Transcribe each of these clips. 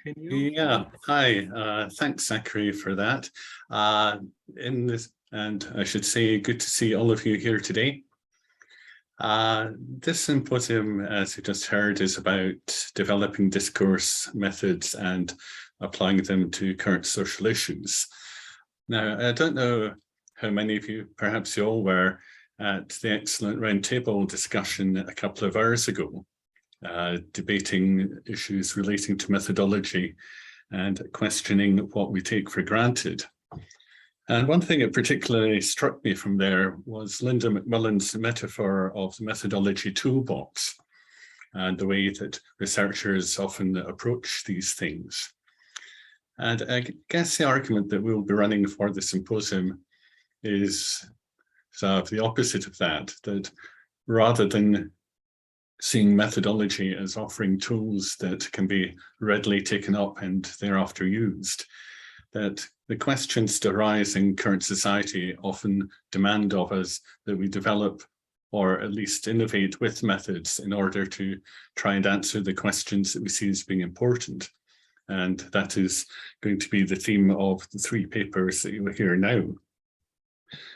Can you? Yeah, hi. Thanks, Zachary, for that. And I should say, good to see all of you here today. This symposium, as you just heard, is about developing discourse methods and applying them to current social issues. Now, I don't know how many of you, perhaps you all were at the excellent roundtable discussion a couple of hours ago, debating issues relating to methodology and questioning what we take for granted. And one thing that particularly struck me from there was Linda McMillan's metaphor of the methodology toolbox and the way that researchers often approach these things. And I guess the argument that we'll be running for the symposium is sort of the opposite of that, that rather than seeing methodology as offering tools that can be readily taken up and thereafter used, that the questions that arise in current society often demand of us that we develop or at least innovate with methods in order to try and answer the questions that we see as being important. And that is going to be the theme of the three papers that you will hear now.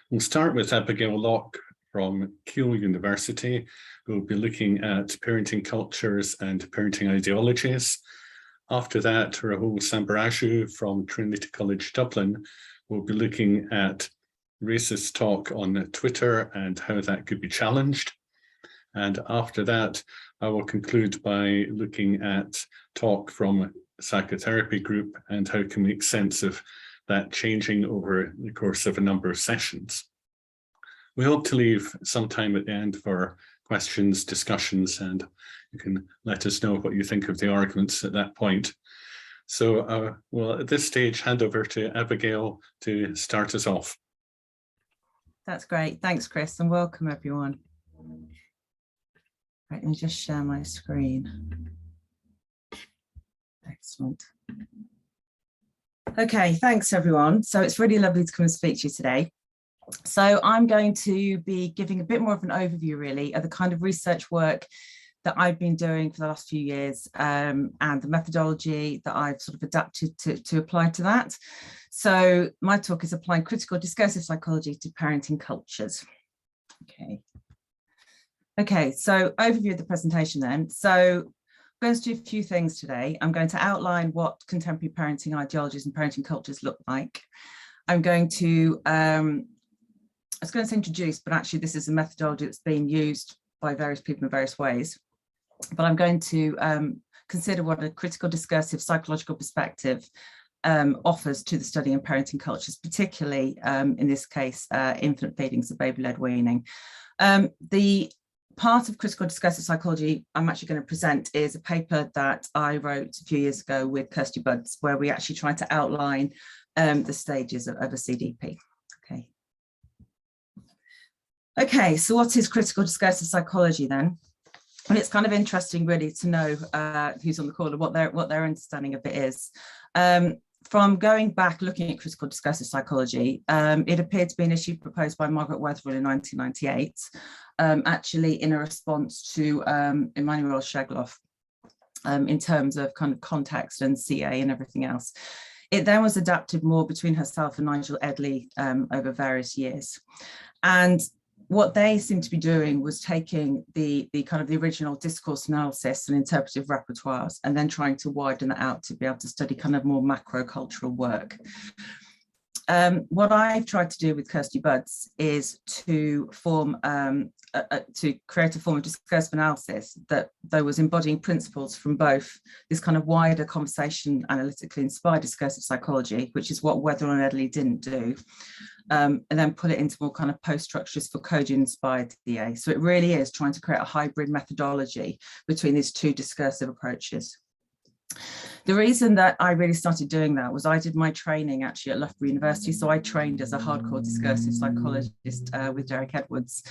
We'll start with Abigail Locke from Keele University, who will be looking at parenting cultures and parenting ideologies. After that, Rahul Sambaraju from Trinity College Dublin will be looking at racist talk on Twitter and how that could be challenged. And after that, I will conclude by looking at talk from psychotherapy group and how can we make sense of that changing over the course of a number of sessions. We hope to leave some time at the end for questions, discussions, and you can let us know what you think of the arguments at that point. So we'll at this stage hand over to Abigail to start us off. That's great. Thanks, Chris, and welcome everyone. Right, let me just share my screen. Excellent. Okay, thanks everyone. So it's really lovely to come and speak to you today. So I'm going to be giving a bit more of an overview really of the kind of research work that I've been doing for the last few years and the methodology that I've sort of adapted to apply to that. So my talk is applying critical discursive psychology to parenting cultures. Okay, so overview of the presentation then. So I'm going to do a few things today. I'm going to outline what contemporary parenting ideologies and parenting cultures look like. I'm going to, I was going to introduce, but actually this is a methodology that's being used by various people in various ways. But I'm going to consider what a critical discursive psychological perspective offers to the study in parenting cultures, particularly in this case, infant feeding, so baby-led weaning. The part of critical discursive psychology I'm actually going to present is a paper that I wrote a few years ago with Kirsty Budds, where we actually try to outline the stages of a CDP. Okay, so what is critical discursive psychology then? And it's kind of interesting really to know who's on the call and what their understanding of it is. From going back looking at critical discursive psychology, it appeared to be an issue proposed by Margaret Wetherell in 1998, actually in a response to Immanuel Shegloff in terms of kind of context and CA and everything else. It then was adapted more between herself and Nigel Edley over various years. And what they seemed to be doing was taking the kind of the original discourse analysis and interpretive repertoires and then trying to widen that out to be able to study kind of more macro cultural work. What I've tried to do with Kirsty Budds is to form, to create a form of discursive analysis that though was embodying principles from both this kind of wider conversation analytically inspired discursive psychology, which is what Wetherell and Edley didn't do, and then put it into more kind of post-structurist Foucauldian inspired DA. So it really is trying to create a hybrid methodology between these two discursive approaches. The reason that I really started doing that was I did my training actually at Loughborough University. So I trained as a hardcore discursive psychologist with Derek Edwards.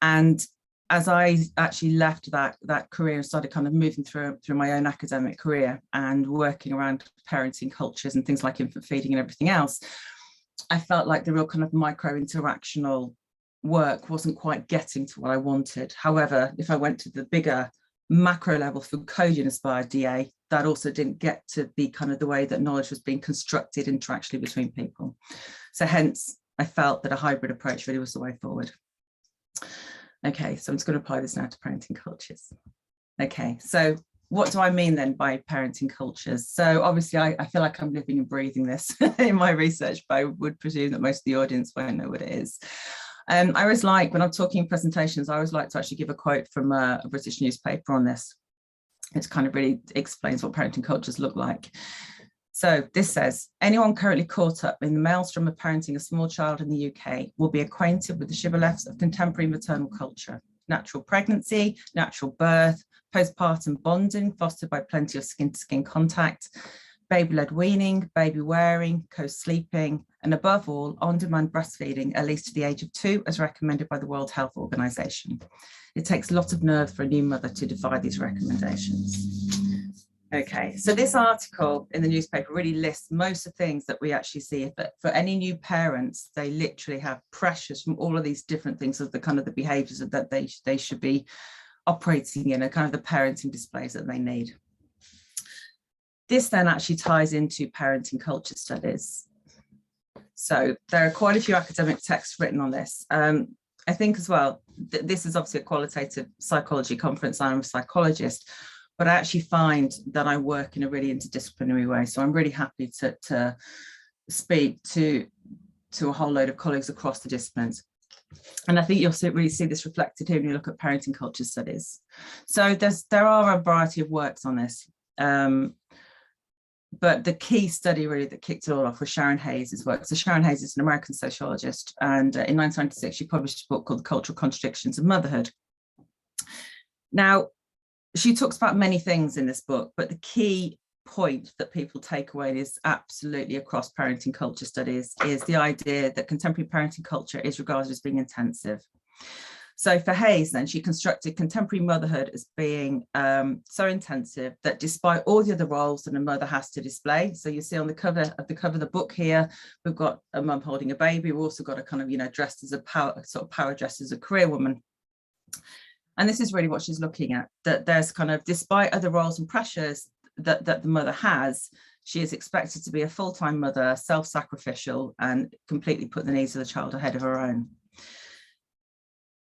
And as I actually left that career and started kind of moving through my own academic career and working around parenting cultures and things like infant feeding and everything else, I felt like the real kind of micro interactional work wasn't quite getting to what I wanted. However, if I went to the bigger macro level food coding inspired DA, that also didn't get to be kind of the way that knowledge was being constructed interactually between people. So hence, I felt that a hybrid approach really was the way forward. Okay, so I'm just going to apply this now to parenting cultures. Okay, so what do I mean then by parenting cultures? So obviously I feel like I'm living and breathing this in my research, but I would presume that most of the audience won't know what it is. I always like, when I'm talking in presentations, I always like to actually give a quote from a British newspaper on this. It kind of really explains what parenting cultures look like. So this says, anyone currently caught up in the maelstrom of parenting a small child in the UK will be acquainted with the shibboleths of contemporary maternal culture: natural pregnancy, natural birth, postpartum bonding fostered by plenty of skin-to-skin contact, baby-led weaning, baby wearing, co-sleeping, and above all, on-demand breastfeeding at least to the age of 2, as recommended by the World Health Organization. It takes a lot of nerve for a new mother to defy these recommendations. Okay, so this article in the newspaper really lists most of the things that we actually see. But for any new parents, they literally have pressures from all of these different things of the kind of the behaviors that they should be operating in, and kind of the parenting displays that they need. This then actually ties into parenting culture studies. So there are quite a few academic texts written on this. I think as well, this is obviously a qualitative psychology conference. I'm a psychologist, but I actually find that I work in a really interdisciplinary way. So I'm really happy to speak to a whole load of colleagues across the disciplines. And I think you'll really see this reflected here when you look at parenting culture studies. So there are a variety of works on this. But the key study really that kicked it all off was Sharon Hayes' work. So Sharon Hayes is an American sociologist, and in 1996, she published a book called The Cultural Contradictions of Motherhood. Now, she talks about many things in this book, but the key point that people take away is absolutely across parenting culture studies is the idea that contemporary parenting culture is regarded as being intensive. So for Hayes, then, she constructed contemporary motherhood as being so intensive that despite all the other roles that a mother has to display, so you see on the cover of the book here, we've got a mum holding a baby. We've also got a kind of, dressed as a power dressed as a career woman. And this is really what she's looking at, that there's kind of, despite other roles and pressures that the mother has, she is expected to be a full-time mother, self-sacrificial, and completely put the needs of the child ahead of her own.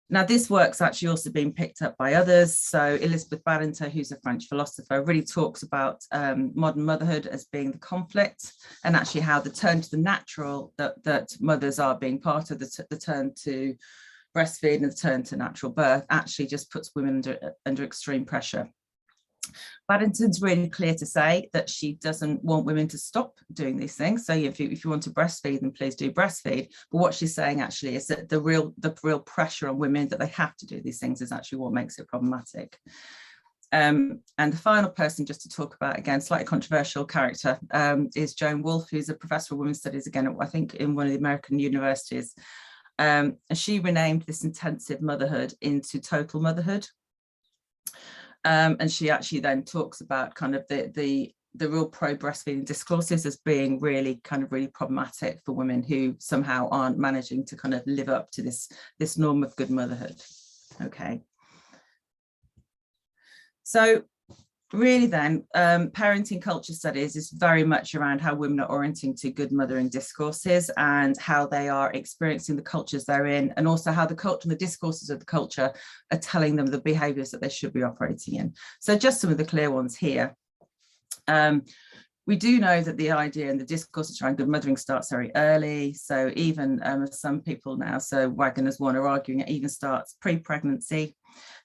Now, this work's actually also been picked up by others. So Elizabeth Badinter, who's a French philosopher, really talks about modern motherhood as being the conflict, and actually how the turn to the natural that mothers are being part of, the turn to breastfeed and the turn to natural birth, actually just puts women under extreme pressure. Badinton's really clear to say that she doesn't want women to stop doing these things. So if you want to breastfeed, then please do breastfeed. But what she's saying actually is that the real pressure on women that they have to do these things is actually what makes it problematic. And the final person, just to talk about, again, slightly controversial character, is Joan Wolfe, who's a professor of women's studies, again, I think in one of the American universities. And she renamed this intensive motherhood into total motherhood. And she actually then talks about kind of the real pro-breastfeeding discourses as being really problematic for women who somehow aren't managing to kind of live up to this norm of good motherhood. Okay. So really then, parenting culture studies is very much around how women are orienting to good mothering discourses and how they are experiencing the cultures they're in, and also how the culture and the discourses of the culture are telling them the behaviours that they should be operating in. So just some of the clear ones here. We do know that the idea and the discourses around good mothering starts very early. So even some people now, so Waggoner's one, are arguing it even starts pre-pregnancy.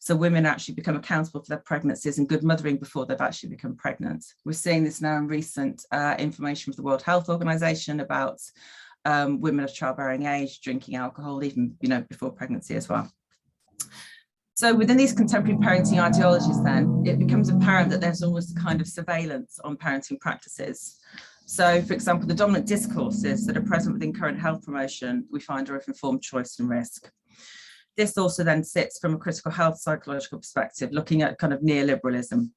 So women actually become accountable for their pregnancies and good mothering before they've actually become pregnant. We're seeing this now in recent information from the World Health Organization about women of childbearing age drinking alcohol, even before pregnancy as well. So within these contemporary parenting ideologies, then, it becomes apparent that there's almost a kind of surveillance on parenting practices. So, for example, the dominant discourses that are present within current health promotion, we find are of informed choice and risk. This also then sits from a critical health psychological perspective, looking at kind of neoliberalism.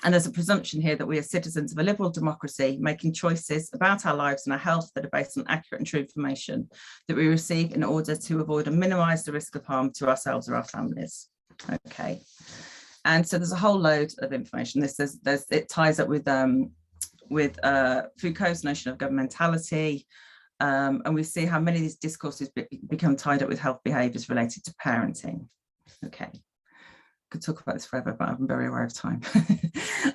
And there's a presumption here that we are citizens of a liberal democracy making choices about our lives and our health that are based on accurate and true information that we receive in order to avoid and minimise the risk of harm to ourselves or our families. Okay. And so there's a whole load of information. It ties up with Foucault's notion of governmentality, and we see how many of these discourses become tied up with health behaviours related to parenting. Okay, could talk about this forever, but I'm very aware of time.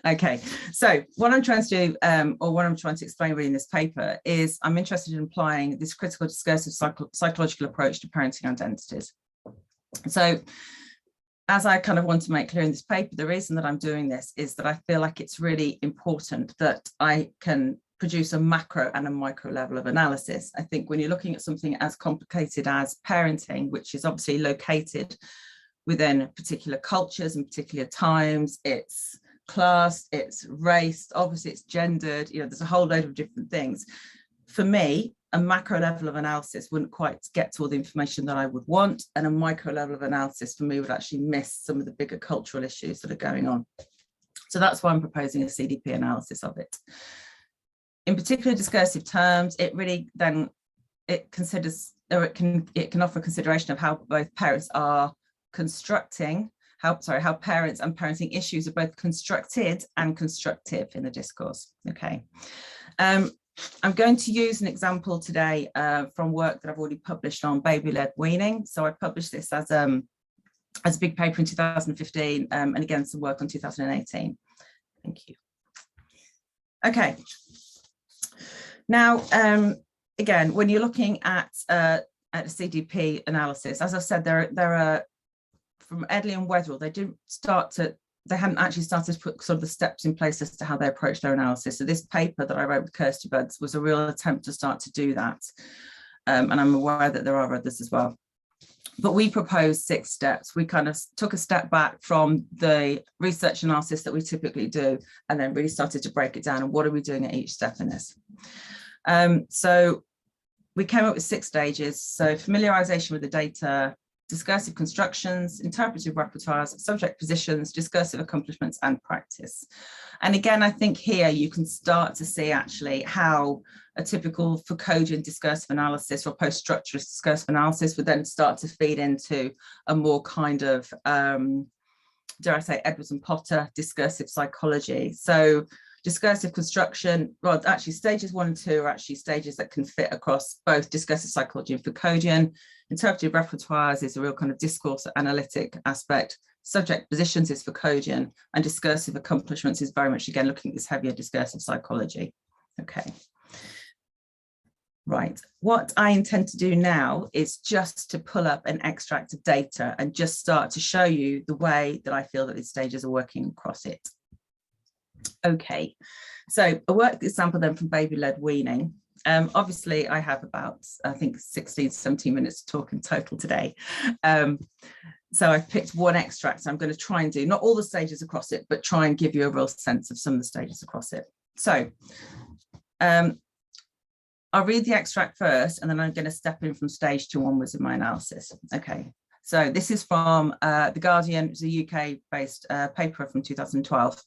Okay, so what I'm trying to do, or what I'm trying to explain really in this paper, is I'm interested in applying this critical discursive psychological approach to parenting identities. So as I kind of want to make clear in this paper, the reason that I'm doing this is that I feel like it's really important that I can produce a macro and a micro level of analysis. I think when you're looking at something as complicated as parenting, which is obviously located within particular cultures and particular times, it's class, it's race, obviously it's gendered, you know, there's a whole load of different things. For me, a macro level of analysis wouldn't quite get to all the information that I would want, and a micro level of analysis for me would actually miss some of the bigger cultural issues that are going on. So that's why I'm proposing a CDP analysis of it. In particular discursive terms, it really then, it considers, or it can offer consideration of how both parents are constructing, how parents and parenting issues are both constructed and constructive in the discourse. Okay. I'm going to use an example today from work that I've already published on baby-led weaning. So I published this as a big paper in 2015, and again, some work on 2018. Thank you. Okay. Now, again, when you're looking at a CDP analysis, as I said, there are from Edley and Weatherall, they hadn't actually started to put sort of the steps in place as to how they approach their analysis. So this paper that I wrote with Kirsty Buds was a real attempt to start to do that. And I'm aware that there are others as well. But we proposed 6 steps. We kind of took a step back from the research analysis that we typically do, and then really started to break it down. And what are we doing at each step in this? So we came up with 6 stages. So familiarization with the data, discursive constructions, interpretive repertoires, subject positions, discursive accomplishments, and practice. And again, I think here you can start to see actually how a typical Foucauldian discursive analysis or post-structuralist discursive analysis would then start to feed into a more kind of, dare I say, Edwards and Potter discursive psychology. So discursive construction, well, actually stages 1 and 2 are actually stages that can fit across both discursive psychology and Foucauldian. Interpretive repertoires is a real kind of discourse analytic aspect. Subject positions is Foucauldian, and discursive accomplishments is very much, again, looking at this heavier discursive psychology. Okay. Right. What I intend to do now is just to pull up an extract of data and just start to show you the way that I feel that these stages are working across it. Okay, so a work example then from baby-led weaning. Obviously, I have about, I think, 16, 17 minutes to talk in total today. So I've picked one extract. So I'm going to try and do not all the stages across it, but try and give you a real sense of some of the stages across it. So I'll read the extract first, and then I'm going to step in from stage 2 onwards in my analysis. Okay, so this is from The Guardian. It's a UK-based paper from 2012.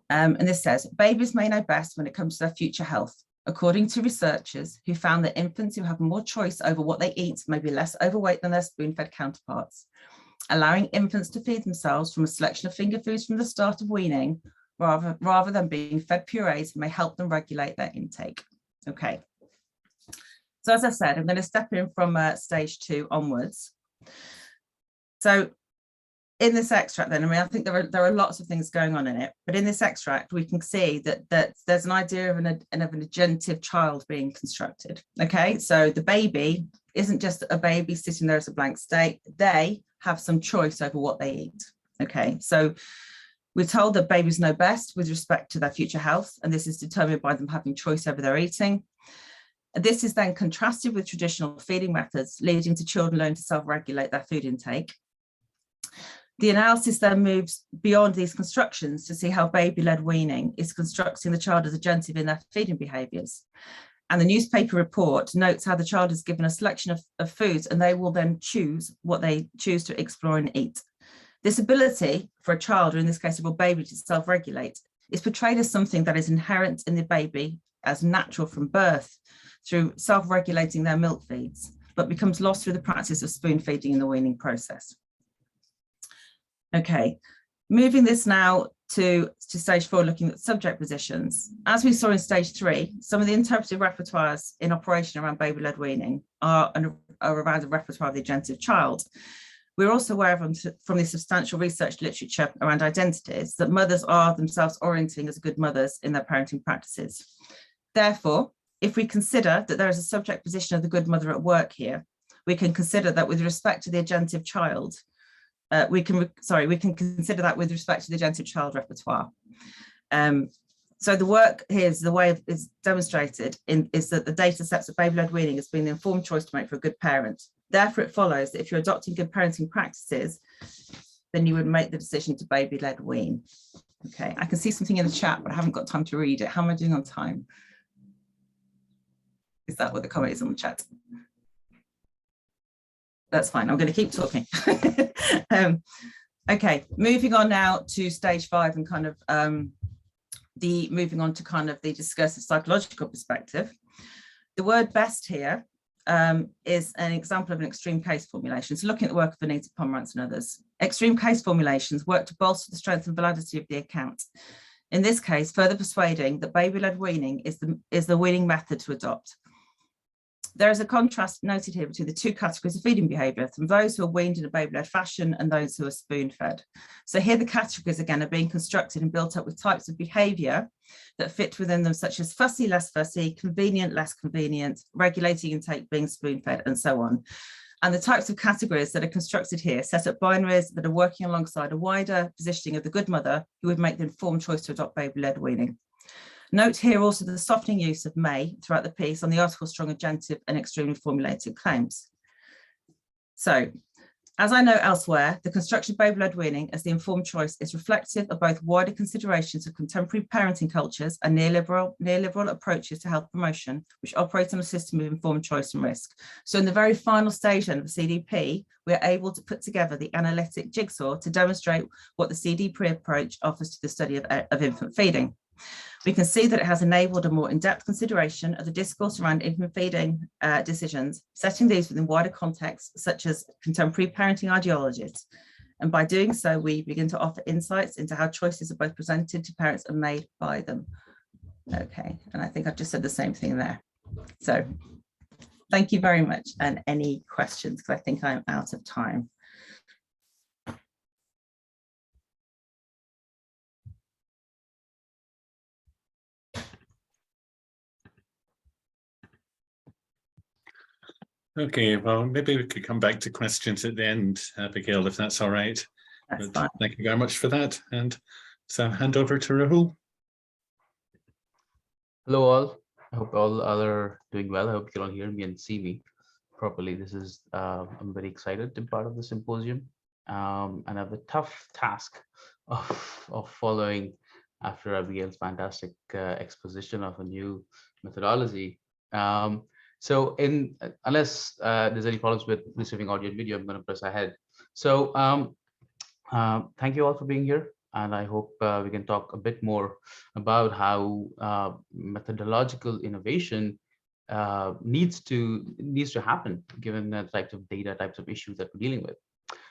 And this says, babies may know best when it comes to their future health. According to researchers who found that infants who have more choice over what they eat may be less overweight than their spoon-fed counterparts. Allowing infants to feed themselves from a selection of finger foods from the start of weaning, rather than being fed purees, may help them regulate their intake. Okay. So as I said, I'm going to step in from stage 2 onwards. So in this extract then, I mean, I think there are lots of things going on in it, but in this extract, we can see that there's an idea of an agentive child being constructed. Okay, so the baby isn't just a baby sitting there as a blank state. They have some choice over what they eat. Okay, so we're told that babies know best with respect to their future health, and this is determined by them having choice over their eating. This is then contrasted with traditional feeding methods, leading to children learning to self-regulate their food intake. The analysis then moves beyond these constructions to see how baby-led weaning is constructing the child as agentive in their feeding behaviours. And the newspaper report notes how the child is given a selection of foods, and they will then choose what they choose to explore and eat. This ability for a child, or in this case of a baby, to self-regulate is portrayed as something that is inherent in the baby as natural from birth through self-regulating their milk feeds, but becomes lost through the practice of spoon feeding in the weaning process. Okay, Moving this now to stage 4, looking at subject positions. As we saw in stage 3, some of the interpretive repertoires in operation around baby-led weaning are around the repertoire of the agentive child. We're also aware from the substantial research literature around identities that mothers are themselves orienting as good mothers in their parenting practices. Therefore, if we consider that there is a subject position of the good mother at work here, we can consider that with respect to the agentive child, we can consider that with respect to the agentive child repertoire. So the work here is the way is demonstrated is that the data sets of baby-led weaning has been the informed choice to make for a good parent. Therefore, it follows that if you're adopting good parenting practices, then you would make the decision to baby-led wean. Okay, I can see something in the chat, but I haven't got time to read it. How am I doing on time? Is that what the comment is on the chat? That's fine. I'm going to keep talking. Okay, moving on now to stage 5 and kind of moving on to kind of the discursive psychological perspective. The word best here is an example of an extreme case formulation. So looking at the work of Anita Pomerantz and others. Extreme case formulations work to bolster the strength and validity of the account. In this case, further persuading that baby-led weaning is the weaning method to adopt. There is a contrast noted here between the two categories of feeding behaviour, from those who are weaned in a baby-led fashion and those who are spoon-fed. So here the categories again are being constructed and built up with types of behaviour that fit within them, such as fussy, less fussy, convenient, less convenient, regulating intake, being spoon-fed, and so on. And the types of categories that are constructed here set up binaries that are working alongside a wider positioning of the good mother who would make the informed choice to adopt baby-led weaning. Note here also the softening use of may throughout the piece on the article's strong agentive and extremely formulated claims. So, as I know elsewhere, the construction of baby-led weaning as the informed choice is reflective of both wider considerations of contemporary parenting cultures and neoliberal approaches to health promotion, which operate on a system of informed choice and risk. So in the very final stage then of the CDP, we're able to put together the analytic jigsaw to demonstrate what the CDP approach offers to the study of infant feeding. We can see that it has enabled a more in-depth consideration of the discourse around infant feeding decisions, setting these within wider contexts, such as contemporary parenting ideologies. And by doing so, we begin to offer insights into how choices are both presented to parents and made by them. Okay, and I think I've just said the same thing there. So thank you very much. And any questions, because I think I'm out of time. Okay, well, maybe we could come back to questions at the end, Abigail, if that's all right. That's But fine. thank you very much for that. And so hand over to Rahul. Hello all. I hope all are doing well. I hope you can all hear me and see me properly. This is I'm very excited to be part of the symposium, and I have the tough task of following after Abigail's fantastic exposition of a new methodology. So unless there's any problems with receiving audio and video, I'm going to press ahead. So thank you all for being here. And I hope we can talk a bit more about how methodological innovation needs to happen given the types of data, types of issues that we're dealing with.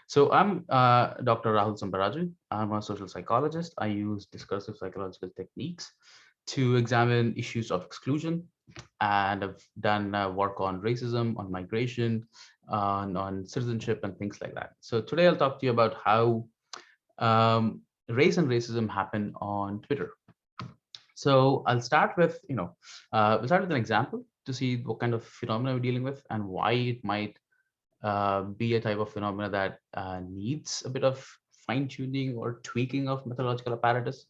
So I'm Dr. Rahul Sambaraju. I'm a social psychologist. I use discursive psychological techniques to examine issues of exclusion, and I've done work on racism, on migration, on citizenship, and things like that. So today I'll talk to you about how race and racism happen on Twitter. So I'll start with, we'll start with an example to see what kind of phenomena we're dealing with and why it might be a type of phenomena that needs a bit of fine-tuning or tweaking of methodological apparatus.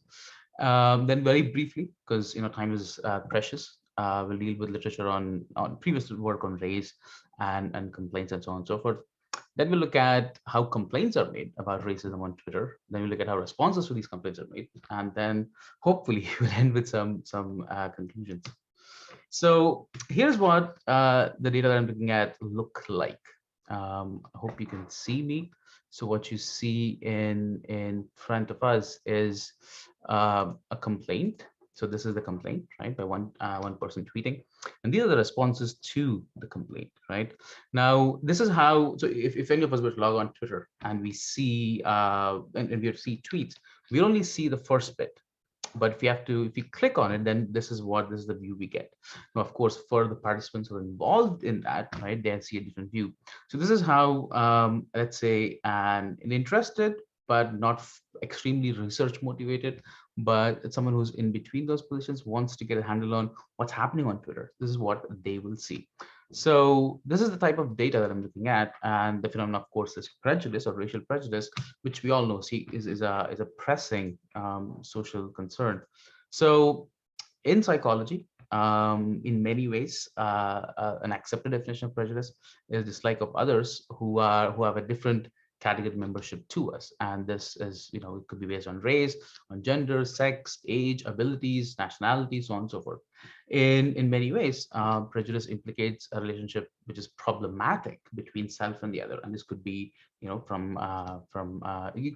Then very briefly, because time is precious, we'll deal with literature on previous work on race and complaints and so on and so forth. Then we'll look at how complaints are made about racism on Twitter. Then we'll look at how responses to these complaints are made, and then hopefully we'll end with some conclusions. So here's what the data that I'm looking at look like. I hope you can see me. So what you see in front of us is a complaint. So this is the complaint, right, by one person tweeting, and these are the responses to the complaint, right? Now, this is how. So if any of us were to log on Twitter and we see and we see tweets, We only see the first bit. But if you click on it, then this is the view we get. Now, of course, for the participants who are involved in that, right, they see a different view. So this is how, let's say, an interested but not extremely research motivated, but it's someone who's in between those positions, wants to get a handle on what's happening on Twitter. This is what they will see. So this is the type of data that I'm looking at, and the phenomenon, of course, is prejudice or racial prejudice, which we all know is a pressing social concern. So in psychology, in many ways, an accepted definition of prejudice is dislike of others who have a different category membership to us, and this is, it could be based on race, on gender, sex, age, abilities, nationality, so on and so forth. In many ways, prejudice implicates a relationship which is problematic between self and the other, and this could be, you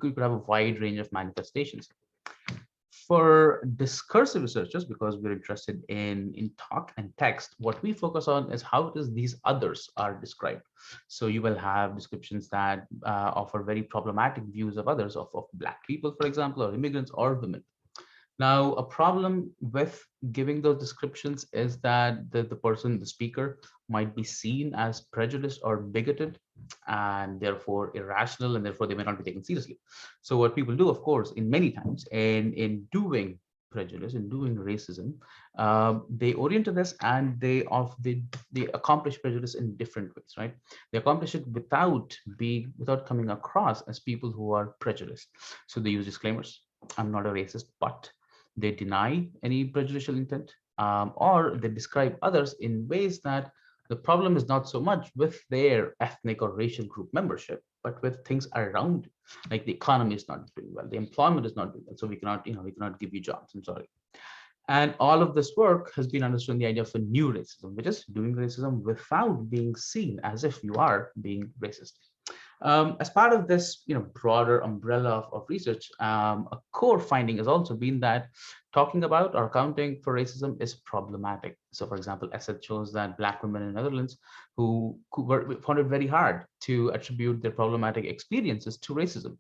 could have a wide range of manifestations. For discursive researchers, because we're interested in talk and text, what we focus on is how these others are described. So you will have descriptions that offer very problematic views of others, of Black people, for example, or immigrants or women. Now, a problem with giving those descriptions is that the speaker, might be seen as prejudiced or bigoted, and therefore irrational, and therefore they may not be taken seriously. So what people do, of course, in many times, in doing prejudice, in doing racism, they orient to this, and they accomplish prejudice in different ways, right? They accomplish it without coming across as people who are prejudiced. So they use disclaimers. I'm not a racist, but they deny any prejudicial intent, or they describe others in ways that the problem is not so much with their ethnic or racial group membership, but with things around it. Like the economy is not doing well, the employment is not doing well, so we cannot give you jobs. I'm sorry. And all of this work has been understood in the idea of a new racism, which is doing racism without being seen as if you are being racist. As part of this, broader umbrella of research, a core finding has also been that talking about or accounting for racism is problematic. So, for example, ESSET shows that Black women in the Netherlands who found it very hard to attribute their problematic experiences to racism.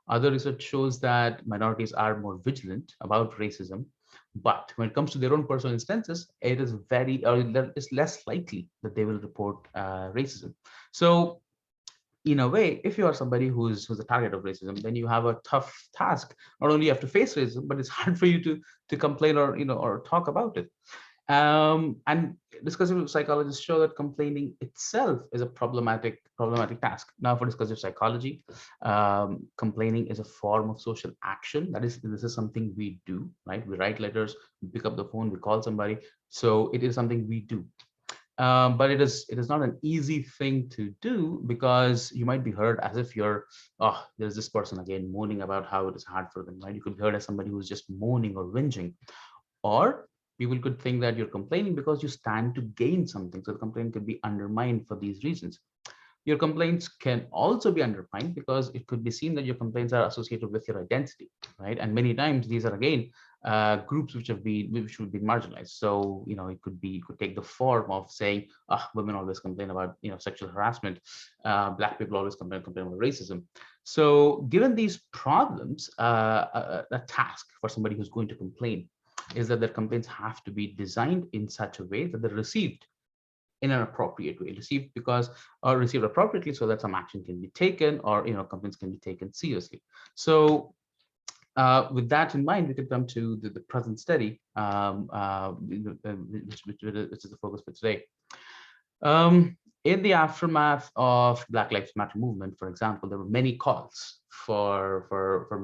Other research shows that minorities are more vigilant about racism, but when it comes to their own personal instances, it's less likely that they will report racism. So, in a way, if you are somebody who's a target of racism, then you have a tough task. Not only you have to face racism, but it's hard for you to complain or talk about it. And discursive psychologists show that complaining itself is a problematic task. Now, for discursive psychology, complaining is a form of social action. This is something we do, right? We write letters, we pick up the phone, we call somebody. So it is something we do. But it is not an easy thing to do, because you might be heard as if there's this person again moaning about how it is hard for them, right? You could be heard as somebody who's just moaning or whinging, or people could think that you're complaining because you stand to gain something. So the complaint could be undermined for these reasons. Your complaints can also be undermined because it could be seen that your complaints are associated with your identity, right? And many times these are, again, groups which would be marginalized. So, it could take the form of saying, women always complain about, sexual harassment. Black people always complain about racism. So given these problems, a task for somebody who's going to complain is that their complaints have to be designed in such a way that they're received in an appropriate way, received appropriately, so that some action can be taken, or complaints can be taken seriously. So with that in mind, we could come to the present study, which is the focus for today. In the aftermath of Black Lives Matter movement, for example, there were many calls for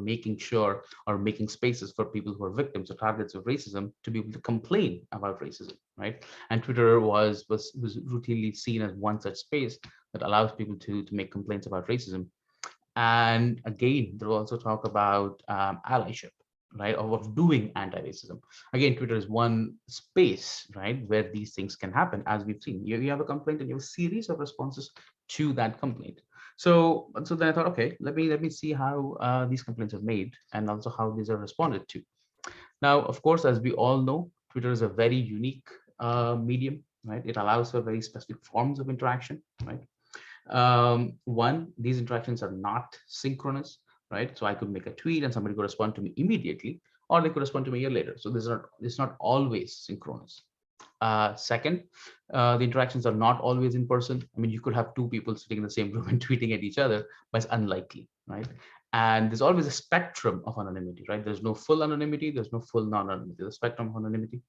making sure, or making spaces for people who are victims or targets of racism to be able to complain about racism, right? And Twitter was routinely seen as one such space that allows people to make complaints about racism. And again, there was also talk about allyship, right, of doing anti-racism. Again, Twitter is one space, right, where these things can happen, as we've seen. You have a complaint and you have a series of responses to that complaint. So then I thought, okay, let me see how these complaints are made, and also how these are responded to. Now, of course, as we all know, Twitter is a very unique medium, right? It allows for very specific forms of interaction, right? One, these interactions are not synchronous, right? So I could make a tweet and somebody could respond to me immediately, or they could respond to me a year later. So it's not always synchronous. Second, the interactions are not always in person. I mean, you could have two people sitting in the same room and tweeting at each other, but it's unlikely, right? And there's always a spectrum of anonymity, right? There's no full anonymity, there's no full non-anonymity, there's a spectrum of anonymity.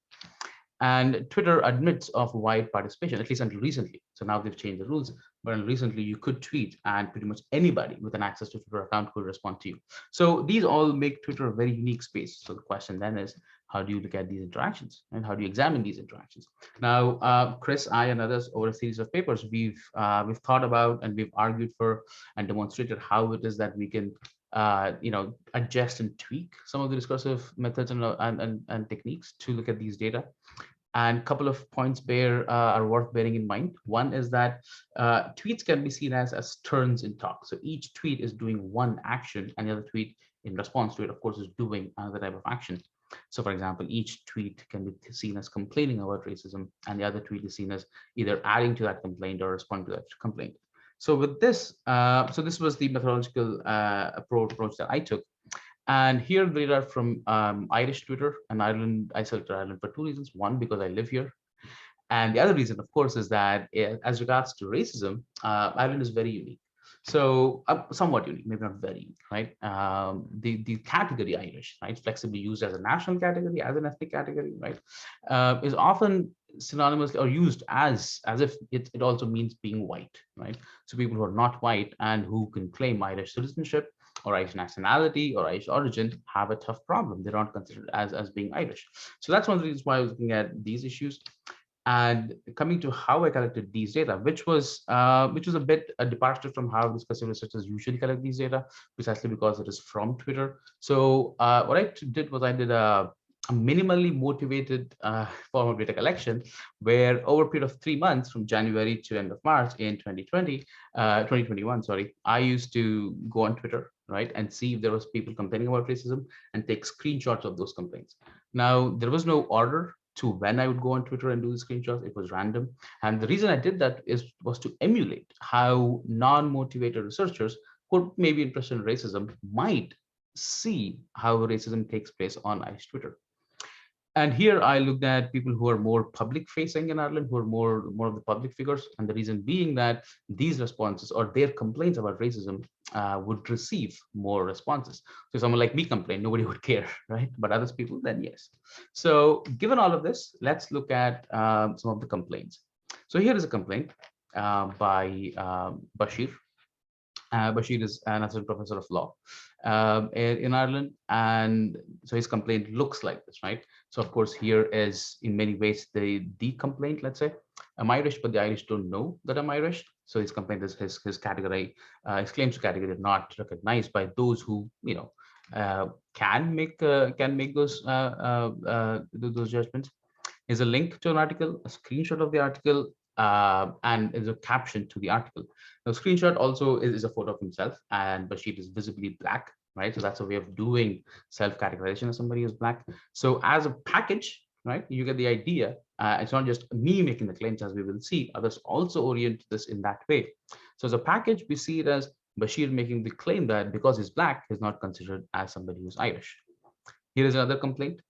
And Twitter admits of wide participation, at least until recently. So now they've changed the rules, but until recently you could tweet and pretty much anybody with an access to Twitter account could respond to you. So these all make Twitter a very unique space. So the question then is, how do you look at these interactions and how do you examine these interactions? Now, Chris, I, and others over a series of papers, we've thought about and we've argued for and demonstrated how it is that we can adjust and tweak some of the discursive methods and techniques to look at these data. And a couple of points are worth bearing in mind. One is that tweets can be seen as turns in talk. So each tweet is doing one action, and the other tweet in response to it, of course, is doing another type of action. So for example, each tweet can be seen as complaining about racism, and the other tweet is seen as either adding to that complaint or responding to that complaint. So with this, so this was the methodological approach that I took. And here they are from Irish Twitter and Ireland. I selected Ireland for two reasons. One, because I live here. And the other reason, of course, is that as regards to racism, Ireland is very unique. So somewhat unique, maybe not very unique, right? The category Irish, right, flexibly used as a national category, as an ethnic category, right, is often synonymous or used as if it also means being white, right? So people who are not white and who can claim Irish citizenship or Irish nationality or Irish origin have a tough problem. They're not considered as being Irish. So that's one of the reasons why I was looking at these issues. And coming to how I collected these data, which was a bit a departure from how discursive researchers usually collect these data, precisely because it is from Twitter. So what I did was I did a minimally motivated form of data collection, where over a period of 3 months, from January to end of March in 2021, sorry, I used to go on Twitter, right, and see if there was people complaining about racism and take screenshots of those complaints. Now, there was no order to when I would go on Twitter and do the screenshots. It was random. And the reason I did that was to emulate how non-motivated researchers who may be interested in racism might see how racism takes place on Irish Twitter. And here I looked at people who are more public facing in Ireland, who are more of the public figures. And the reason being that these responses or their complaints about racism would receive more responses. So someone like me complain, nobody would care, right? But others people, then yes. So given all of this, let's look at some of the complaints. So here is a complaint by Bashir. Bashir is an assistant professor of law in Ireland. And so his complaint looks like this, right? So of course, here is in many ways the complaint, let's say. I'm Irish, but the Irish don't know that I'm Irish. So his complaint is his category, his claims to category are not recognized by those who, can make those judgments. Here's a link to an article, a screenshot of the article, and is a caption to the article. The screenshot also is a photo of himself, and Bashir is visibly black, right? So that's a way of doing self-categorization of somebody who's black. So as a package, right, you get the idea. It's not just me making the claims, as we will see. Others also orient this in that way. So as a package, we see it as Bashir making the claim that because he's black, he's not considered as somebody who's Irish. Here is another complaint.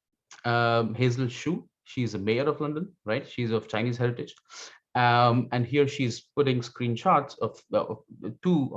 Hazel Shu, she's a mayor of London, right? She's of Chinese heritage. And here she's putting screenshots of two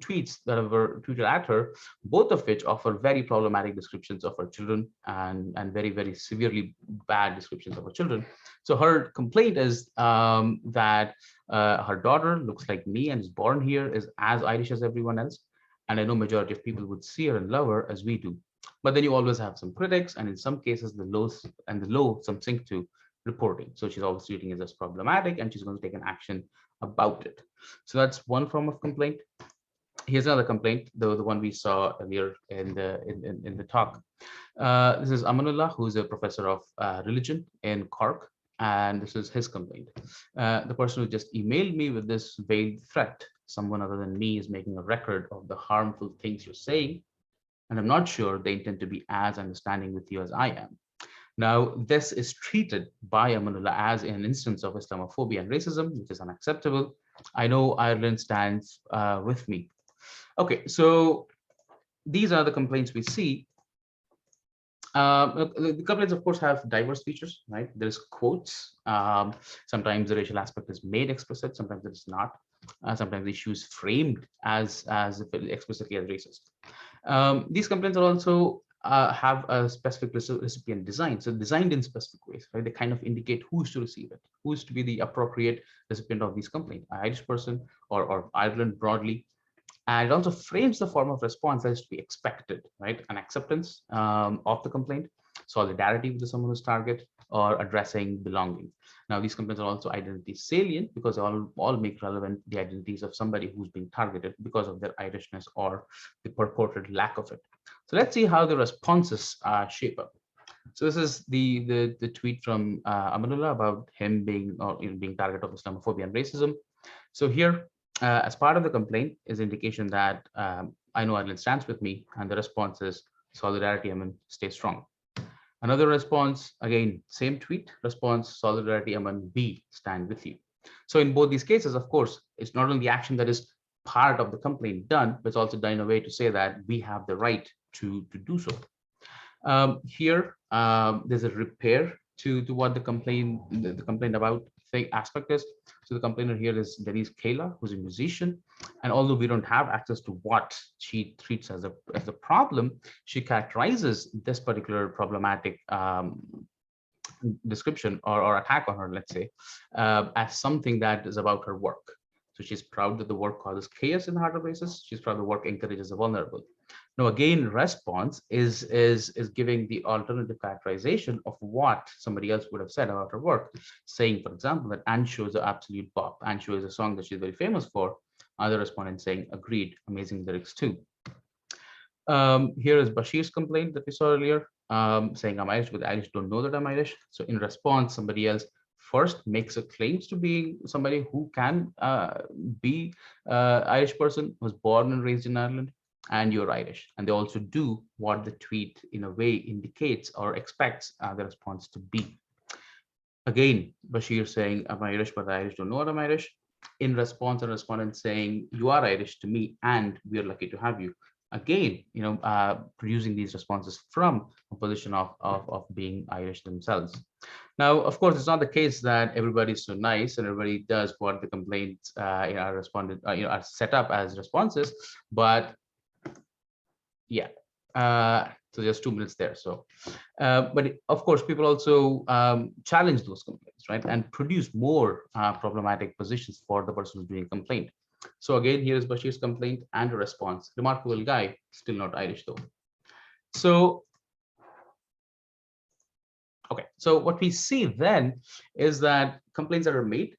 tweets that were tweeted at her, both of which offer very problematic descriptions of her children and very, very severely bad descriptions of her children. So her complaint is that her daughter looks like me and is born here, is as Irish as everyone else. And I know majority of people would see her and love her as we do. But then you always have some critics, and in some cases, the low some sink to reporting. So she's always treating it as problematic, and she's going to take an action about it. So that's one form of complaint. Here's another complaint, the one we saw earlier in the talk. This is Amanullah, who is a professor of religion in Cork, and this is his complaint. The person who just emailed me with this veiled threat, someone other than me is making a record of the harmful things you're saying, and I'm not sure they intend to be as understanding with you as I am. Now, this is treated by Amanullah as an instance of Islamophobia and racism, which is unacceptable. I know Ireland stands with me. Okay, so these are the complaints we see. The complaints, of course, have diverse features, right? There's quotes. Sometimes the racial aspect is made explicit, sometimes it is not. Sometimes the issue is framed as if it explicitly as racist. These complaints are also have a specific recipient design, so designed in specific ways, right? They kind of indicate who's to receive it, who's to be the appropriate recipient of these complaints, an Irish person or Ireland broadly. And it also frames the form of response that is to be expected, right? An acceptance of the complaint, solidarity with someone who's target, or addressing belonging. Now, these complaints are also identity salient because they all make relevant the identities of somebody who's being targeted because of their Irishness or the purported lack of it. So let's see how the responses shape up. So this is the tweet from Amanullah about him being being target of Islamophobia and racism. So here, as part of the complaint is indication that I know Ireland stands with me, and the response is solidarity, Aman, stay strong. Another response, again, same tweet, response, solidarity, Aman, we stand with you. So in both these cases, of course, it's not only the action that is part of the complaint done, but it's also done in a way to say that we have the right to do so. Here, there's a repair to what the complaint about aspect is. So the complainer here is Denise Kayla, who's a musician, and although we don't have access to what she treats as a problem, she characterizes this particular problematic description or attack on her, let's say, as something that is about her work. So she's proud that the work causes chaos in the heart of races. She's proud the work encourages the vulnerable. Now, again, response is giving the alternative characterization of what somebody else would have said about her work, saying, for example, that Ansho is an absolute bop. Ansho is a song that she's very famous for. Other respondent saying, agreed, amazing lyrics too. Here is Bashir's complaint that we saw earlier, saying I'm Irish, but the Irish don't know that I'm Irish. So in response, somebody else first makes a claims to being somebody who can be Irish person, was born and raised in Ireland, and you're Irish. And they also do what the tweet in a way indicates or expects the response to be. Again, Bashir saying I'm Irish, but the Irish don't know what I'm Irish. In response, a respondent saying you are Irish to me, and we are lucky to have you. Again, producing these responses from a position of being Irish themselves. Now, of course, it's not the case that everybody's so nice and everybody does what the complaints are responded, are set up as responses, but yeah. So just 2 minutes there. So, but of course, people also challenge those complaints, right, and produce more problematic positions for the person who's doing a complaint. So again, here is Bashir's complaint and a response. Remarkable guy, still not Irish though. So, okay, so what we see then is that complaints that are made,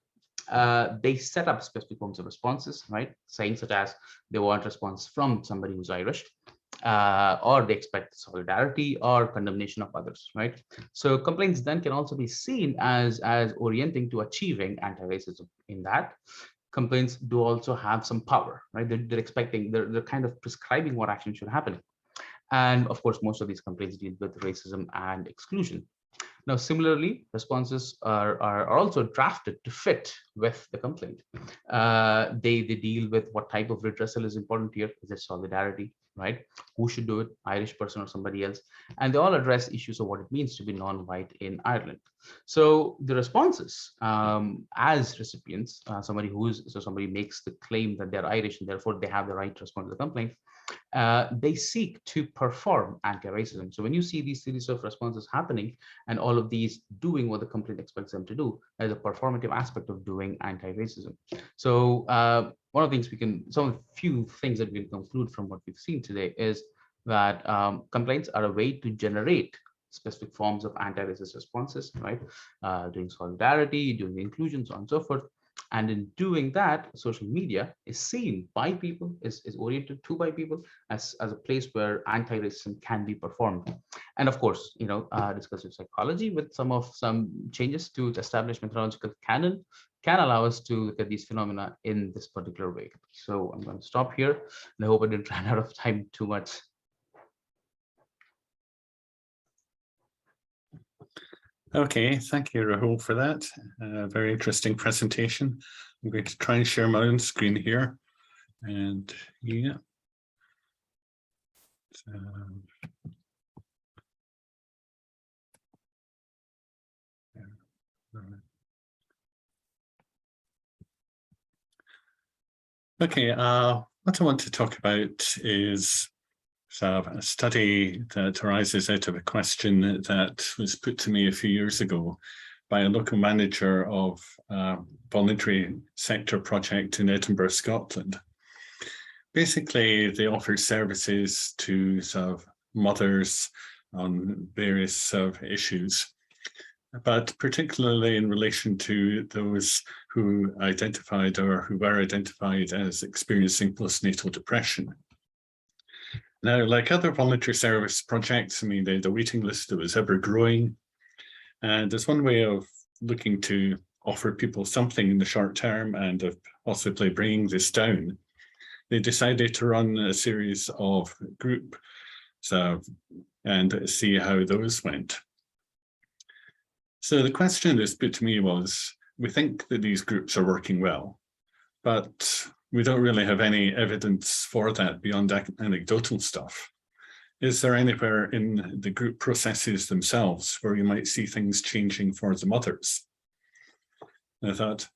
they set up specific forms of responses, right? Saying such as they want response from somebody who's Irish, or they expect solidarity or condemnation of others, right? So complaints then can also be seen as orienting to achieving anti-racism. In that, complaints do also have some power, right? They're expecting, they're kind of prescribing what action should happen. And of course, most of these complaints deal with racism and exclusion. Now, similarly, responses are also drafted to fit with the complaint. They deal with what type of redressal is important here. Is it solidarity, right? Who should do it, Irish person or somebody else? And they all address issues of what it means to be non-white in Ireland. So the responses as recipients, somebody makes the claim that they're Irish and therefore they have the right to respond to the complaint. They seek to perform anti-racism. So when you see these series of responses happening and all of these doing what the complaint expects them to do, there's a performative aspect of doing anti-racism. So one of the things some of the few things that we can conclude from what we've seen today is that complaints are a way to generate specific forms of anti-racist responses, right? Doing solidarity, doing inclusion, so on and so forth. And in doing that, social media is seen by people, is oriented to by people as a place where anti-racism can be performed. And of course, discursive psychology with some changes to its established methodological canon can allow us to look at these phenomena in this particular way. So I'm going to stop here, and I hope I didn't run out of time too much. Okay, thank you, Rahul, for that. Very interesting presentation. I'm going to try and share my own screen here. And yeah. Okay, what I want to talk about is a study that arises out of a question that was put to me a few years ago by a local manager of a voluntary sector project in Edinburgh, Scotland. Basically, they offer services to mothers on various issues, but particularly in relation to those who identified or who were identified as experiencing postnatal depression. Now, like other voluntary service projects, I mean, the waiting list was ever growing. And there's one way of looking to offer people something in the short term and of possibly bringing this down. They decided to run a series of groups and see how those went. So the question that's put to me was, we think that these groups are working well, but we don't really have any evidence for that beyond anecdotal stuff. Is there anywhere in the group processes themselves where you might see things changing for the mothers? And I thought,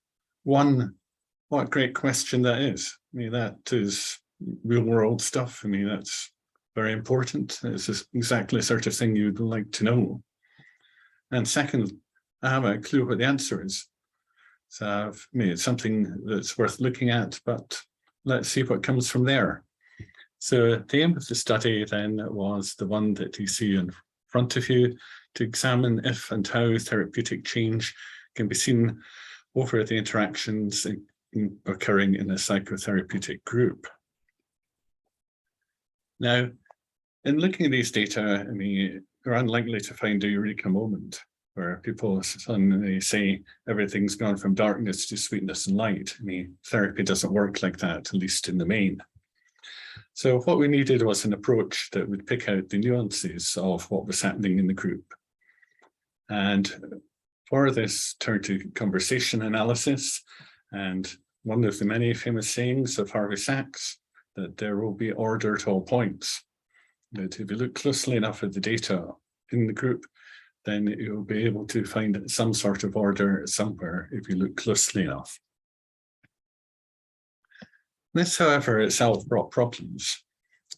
one, what great question that is. I mean, that is real world stuff. I mean, that's very important. It's exactly the sort of thing you'd like to know. And second, I have a clue what the answer is. So I mean, it's something that's worth looking at, but let's see what comes from there. So the aim of the study then was the one that you see in front of you, to examine if and how therapeutic change can be seen over the interactions occurring in a psychotherapeutic group. Now, in looking at these data, I mean, you're unlikely to find a eureka moment where people suddenly say everything's gone from darkness to sweetness and light. I mean, therapy doesn't work like that, at least in the main. So what we needed was an approach that would pick out the nuances of what was happening in the group. And for this, turn to conversation analysis. And one of the many famous sayings of Harvey Sachs, that there will be order at all points. That if you look closely enough at the data in the group, then you'll be able to find some sort of order somewhere if you look closely enough. This, however, itself brought problems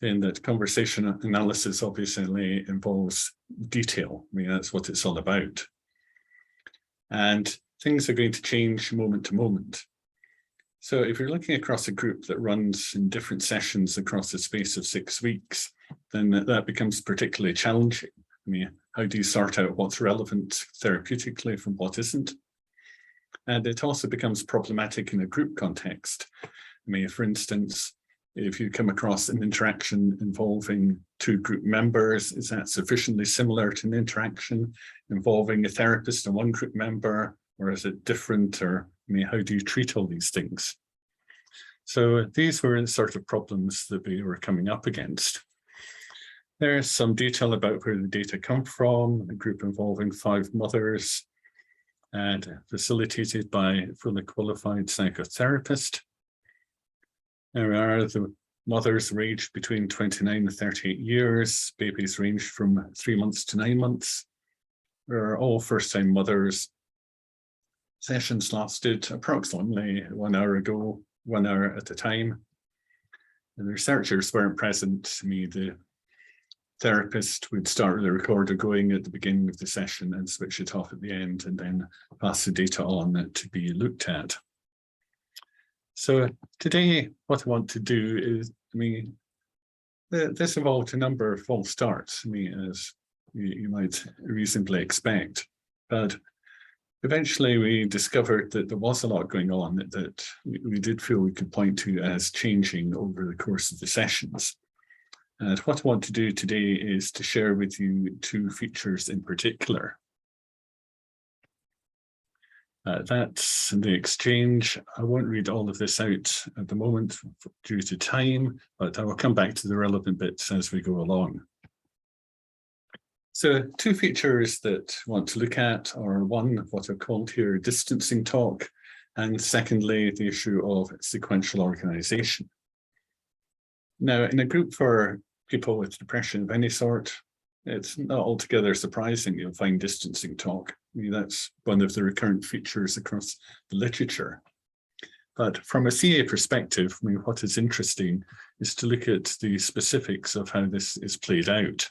in that conversation analysis obviously involves detail. I mean, that's what it's all about. And things are going to change moment to moment. So if you're looking across a group that runs in different sessions across the space of 6 weeks, then that becomes particularly challenging. I mean, how do you sort out what's relevant therapeutically from what isn't? And it also becomes problematic in a group context. I mean, for instance, if you come across an interaction involving 2 group members, is that sufficiently similar to an interaction involving a therapist and 1 group member, or is it different? Or, I mean, how do you treat all these things? So these were the sort of problems that we were coming up against. There's some detail about where the data come from, a group involving 5 mothers and facilitated by a fully qualified psychotherapist. There are the mothers ranged between 29 and 38 years, babies ranged from 3 months to 9 months. They're all first-time mothers. Sessions lasted approximately 1 hour 1 hour at a time. And the researchers weren't present. I mean, the therapist would start the recorder going at the beginning of the session and switch it off at the end, and then pass the data on to be looked at. So today, what I want to do is, I mean, this involved a number of false starts, I mean, as you might reasonably expect. But eventually we discovered that there was a lot going on that we did feel we could point to as changing over the course of the sessions. And what I want to do today is to share with you 2 features in particular. That's the exchange. I won't read all of this out at the moment due to time, but I will come back to the relevant bits as we go along. So 2 features that I want to look at are, one, what I've called here distancing talk, and secondly, the issue of sequential organization. Now, in a group for people with depression of any sort, it's not altogether surprising you'll find distancing talk. I mean, that's one of the recurrent features across the literature. But from a CA perspective, I mean, what is interesting is to look at the specifics of how this is played out.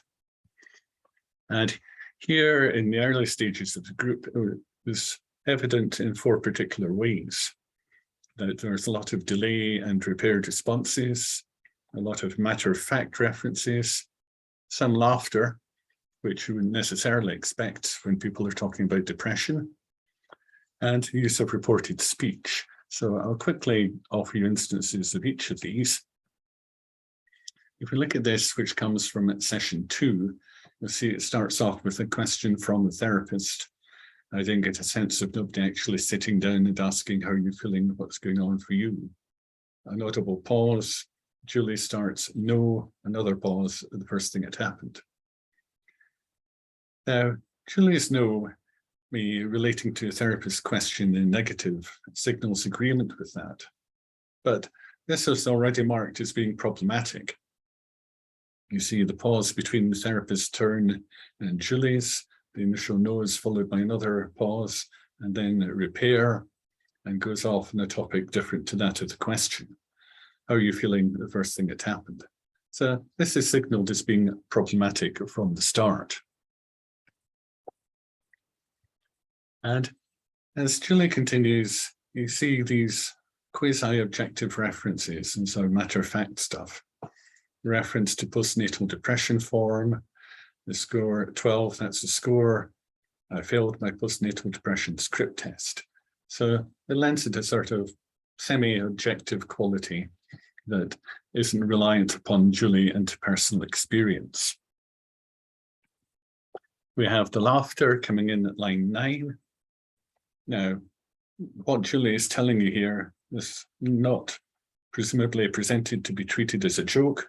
And here in the early stages of the group, it was evident in 4 particular ways. That there's a lot of delay and repaired responses, a lot of matter-of-fact references, some laughter, which you wouldn't necessarily expect when people are talking about depression, and use of reported speech. So I'll quickly offer you instances of each of these. If we look at this, which comes from session 2, you'll see it starts off with a question from the therapist. I didn't get a sense of nobody actually sitting down and asking how you're feeling, what's going on for you. A notable pause. Julie starts, no, another pause, the first thing that happened. Now, Julie's no, me relating to a therapist's question in negative signals agreement with that. But this is already marked as being problematic. You see the pause between the therapist's turn and Julie's. The initial no is followed by another pause, and then repair, and goes off on a topic different to that of the question. How are you feeling the first thing that happened? So this is signaled as being problematic from the start. And as Julie continues, you see these quasi-objective references and so matter-of-fact stuff. Reference to postnatal depression form, the score 12, that's the score. I failed my postnatal depression script test. So it lends it a sort of semi-objective quality that isn't reliant upon Julie and personal experience. We have the laughter coming in at line 9. Now, what Julie is telling you here is not presumably presented to be treated as a joke.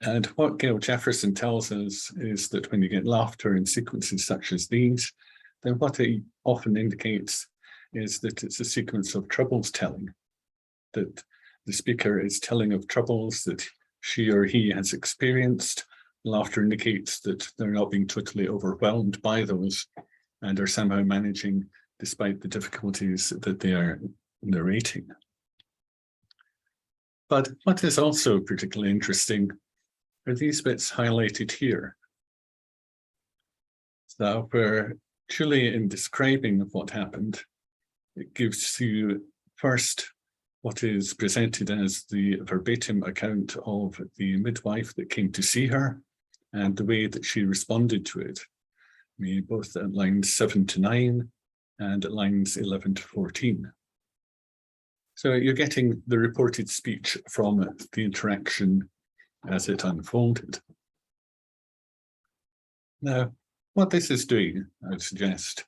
And what Gail Jefferson tells us is that when you get laughter in sequences such as these, then what it often indicates is that it's a sequence of troubles telling, that the speaker is telling of troubles that she or he has experienced. Laughter indicates that they're not being totally overwhelmed by those and are somehow managing despite the difficulties that they are narrating. But what is also particularly interesting are these bits highlighted here. So where Julie, in describing what happened, it gives you first what is presented as the verbatim account of the midwife that came to see her and the way that she responded to it, both at lines 7 to 9 and at lines 11 to 14. So you're getting the reported speech from the interaction as it unfolded. Now, what this is doing, I would suggest,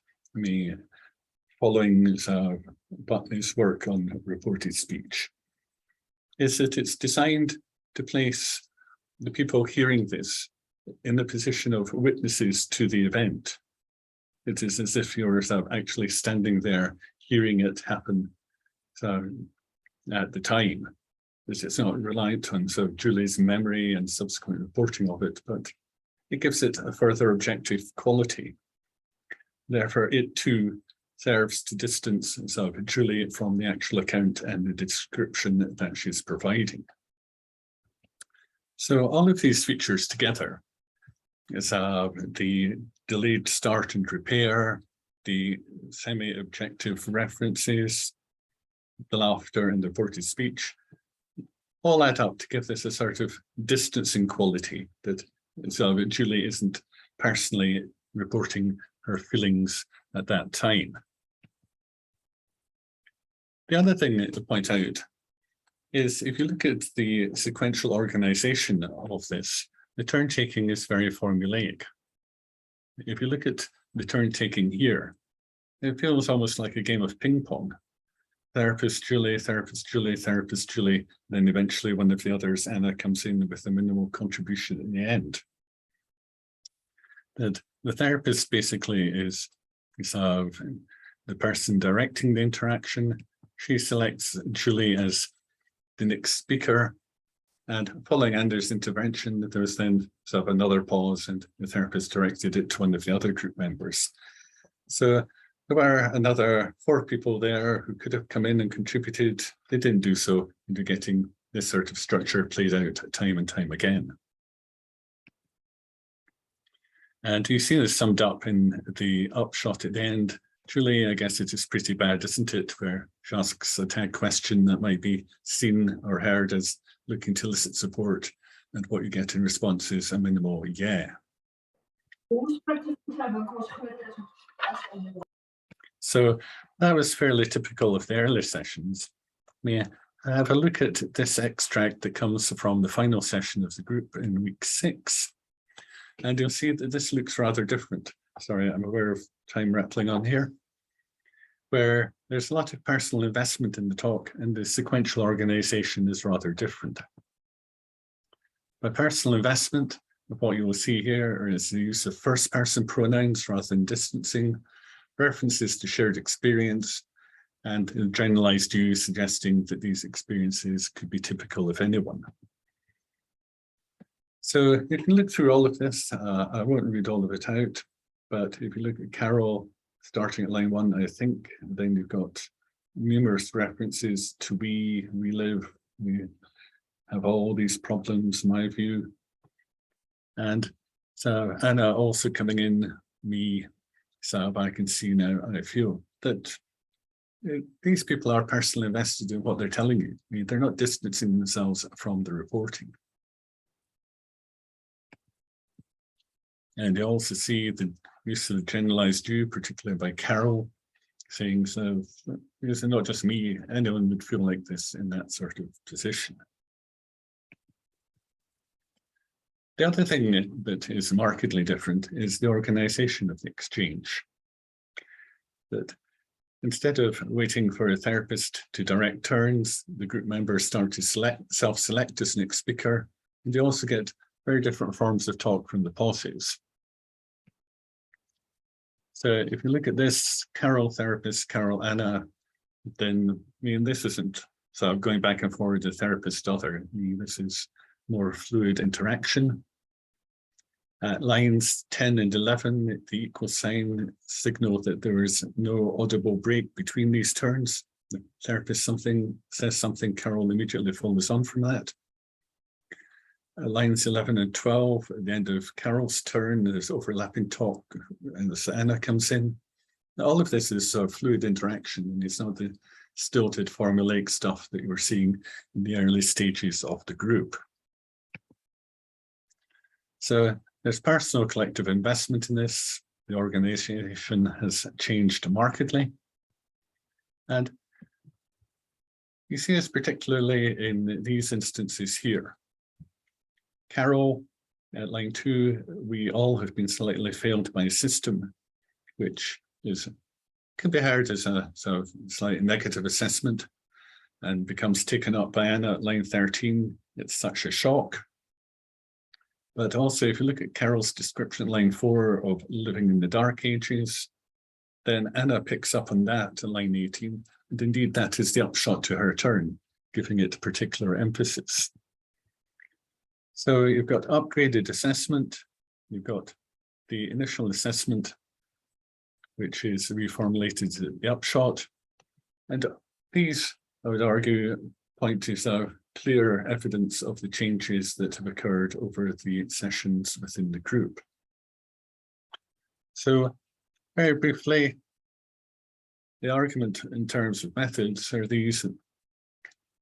following Butley's work on reported speech, is that it's designed to place the people hearing this in the position of witnesses to the event. It is as if you're actually standing there hearing it happen at the time. It's not reliant on Julie's memory and subsequent reporting of it, but it gives it a further objective quality. Therefore, it too serves to distance Julie from the actual account and the description that she's providing. So all of these features together is the delayed start and repair, the semi-objective references, the laughter and the reported speech, all add up to give this a sort of distancing quality that Julie isn't personally reporting her feelings at that time. The other thing to point out is if you look at the sequential organization of this, the turn-taking is very formulaic. If you look at the turn-taking here, it feels almost like a game of ping pong. Therapist Julie, therapist Julie, therapist Julie, then eventually one of the others, Anna, comes in with a minimal contribution in the end. That the therapist basically is the person directing the interaction. She selects Julie as the next speaker, And following Anders' intervention, there was then sort of another pause, and the therapist directed it to one of the other group members. So there were another 4 people there who could have come in and contributed. They didn't do so into getting this sort of structure played out time and time again. And you see this summed up in the upshot at the end. Truly, I guess it is pretty bad, isn't it, where she asks a tag question that might be seen or heard as looking to elicit support, and what you get in response is a minimal yeah. So that was fairly typical of the early sessions. May I have a look at this extract that comes from the final session of the group in week 6. And you'll see that this looks rather different. Sorry, I'm aware of time rattling on here, where there's a lot of personal investment in the talk, and the sequential organization is rather different. By personal investment, what you will see here is the use of first-person pronouns rather than distancing, references to shared experience, and a generalized view suggesting that these experiences could be typical of anyone. So you can look through all of this. I won't read all of it out, but if you look at Carol, starting at line 1, I think, then you've got numerous references to we live, we have all these problems, in my view. And so Anna also coming in, me, so I can see now, I feel that these people are personally invested in what they're telling you. I mean, they're not distancing themselves from the reporting. And you also see the use of the generalized view, particularly by Carol, saying, so it's not just me, anyone would feel like this in that sort of position. The other thing that is markedly different is the organization of the exchange. That instead of waiting for a therapist to direct turns, the group members start to self-select as next speaker, and they also get very different forms of talk from the pauses. So if you look at this, Carol therapist, Carol Anna, then I mean this isn't so going back and forward the therapist other. I mean, this is more fluid interaction. Lines 10 and 11, the equal sign signal that there is no audible break between these turns. The therapist says something, Carol immediately follows on from that. Lines 11 and 12, at the end of Carol's turn, there's overlapping talk, and Anna comes in. All of this is fluid interaction, and it's not the stilted formulaic stuff that you were seeing in the early stages of the group. So there's personal collective investment in this. The organization has changed markedly. And you see this particularly in these instances here. Carol, at line 2, we all have been slightly failed by a system, which can be heard as a sort of slight negative assessment, and becomes taken up by Anna at line 13. It's such a shock. But also, if you look at Carol's description at line 4 of living in the dark ages, then Anna picks up on that at line 18. And indeed, that is the upshot to her turn, giving it particular emphasis. So you've got upgraded assessment, you've got the initial assessment, which is reformulated at the upshot. And these, I would argue, point to clear evidence of the changes that have occurred over the sessions within the group. So very briefly, the argument in terms of methods are these: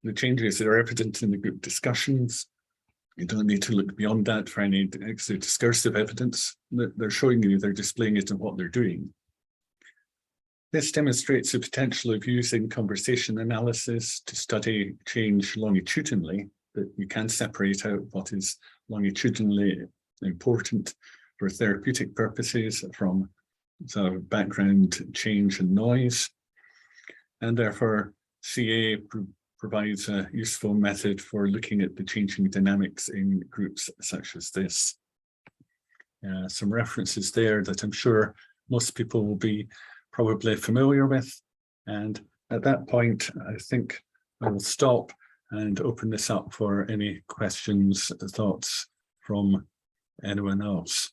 the changes that are evident in the group discussions. You don't need to look beyond that for any extra discursive evidence. They're showing you, they're displaying it in what they're doing. This demonstrates the potential of using conversation analysis to study change longitudinally, that you can separate out what is longitudinally important for therapeutic purposes from background change and noise. And therefore, CA provides a useful method for looking at the changing dynamics in groups such as this. Some references there that I'm sure most people will be probably familiar with. And at that point, I think I will stop and open this up for any questions, thoughts from anyone else.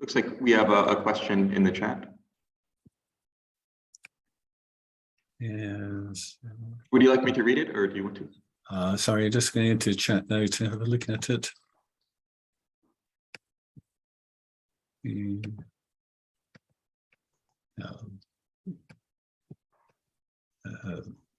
Looks like we have a question in the chat. Yes. Would you like me to read it, or do you want to? Sorry, just going into chat now to have a look at it.